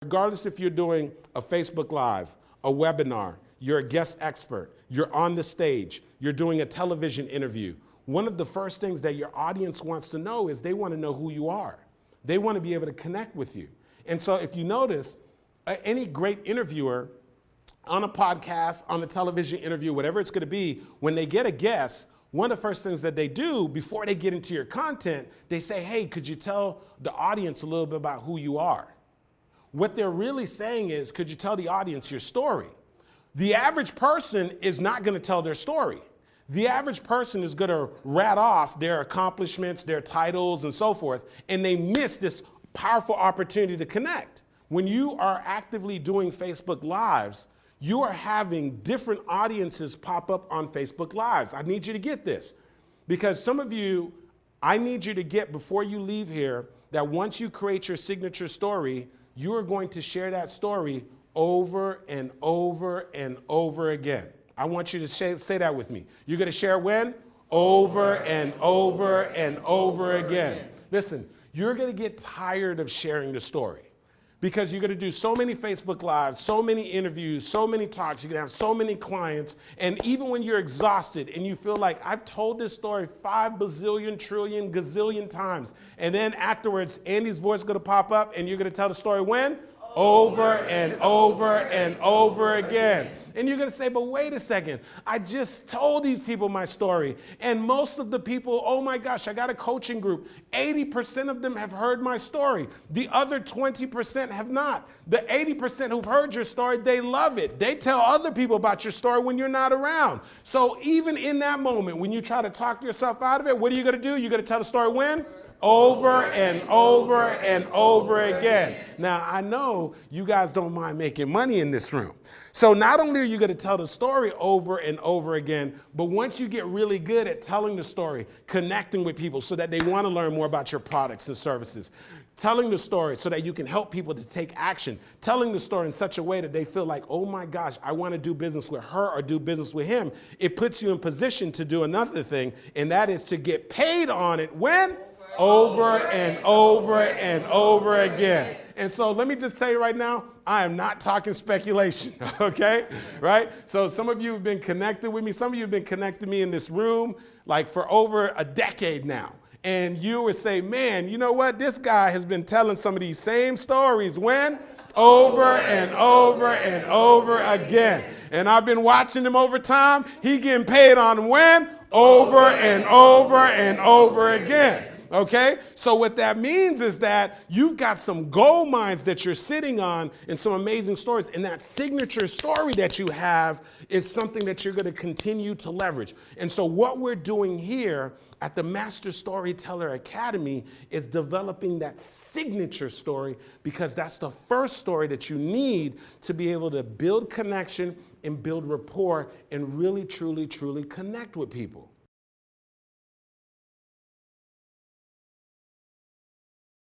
Regardless if you're doing a Facebook Live, a webinar, you're a guest expert, you're on the stage, you're doing a television interview, one of the first things that your audience wants to know is they want to know who you are. They want to be able to connect with you. And so if you notice, any great interviewer on a podcast, on a television interview, whatever it's going to be, when they get a guest, one of the first things that they do before they get into your content, they say, hey, could you tell the audience a little bit about who you are? What they're really saying is, could you tell the audience your story? The average person is not going to tell their story. The average person is going to rat off their accomplishments, their titles, and so forth, and they miss this powerful opportunity to connect. When you are actively doing Facebook Lives, you are having different audiences pop up on Facebook Lives. I need you to get this, because some of you, I need you to get before you leave here that once you create your signature story, you are going to share that story over and over and over again. I want you to say that with me. You're going to share when? Over and over and over again. Listen, you're going to get tired of sharing the story because you're going to do so many Facebook Lives, so many interviews, so many talks. You're going to have so many clients. And even when you're exhausted and you feel like I've told this story 5 bazillion, trillion, gazillion times. And then afterwards, Andy's voice is going to pop up and you're going to tell the story when? Over and over and over again. And you're going to say, but wait a second, I just told these people my story. And most of the people, oh my gosh, I got a coaching group. 80% of them have heard my story. The other 20% have not. The 80% who've heard your story, they love it. They tell other people about your story when you're not around. So even in that moment, when you try to talk yourself out of it, what are you going to do? You're going to tell the story when? Over and over and over again. Now, I know you guys don't mind making money in this room. So not only are you going to tell the story over and over again, but once you get really good at telling the story, connecting with people so that they want to learn more about your products and services, telling the story so that you can help people to take action, telling the story in such a way that they feel like, oh my gosh, I want to do business with her or do business with him, it puts you in position to do another thing, and that is to get paid on it when? Over and over and over again. And so let me just tell you right now, I am not talking speculation, okay? Right? So some of you have been connected with me. Some of you have been connected to me in this room like for over a decade now. And you would say, man, you know what? This guy has been telling some of these same stories when? Over and over and over again. And I've been watching him over time. He getting paid on when? Over and over and over again. Okay? So what that means is that you've got some gold mines that you're sitting on and some amazing stories. And that signature story that you have is something that you're going to continue to leverage. And so what we're doing here at the Master Storyteller Academy is developing that signature story, because that's the first story that you need to be able to build connection and build rapport and really, truly, truly connect with people.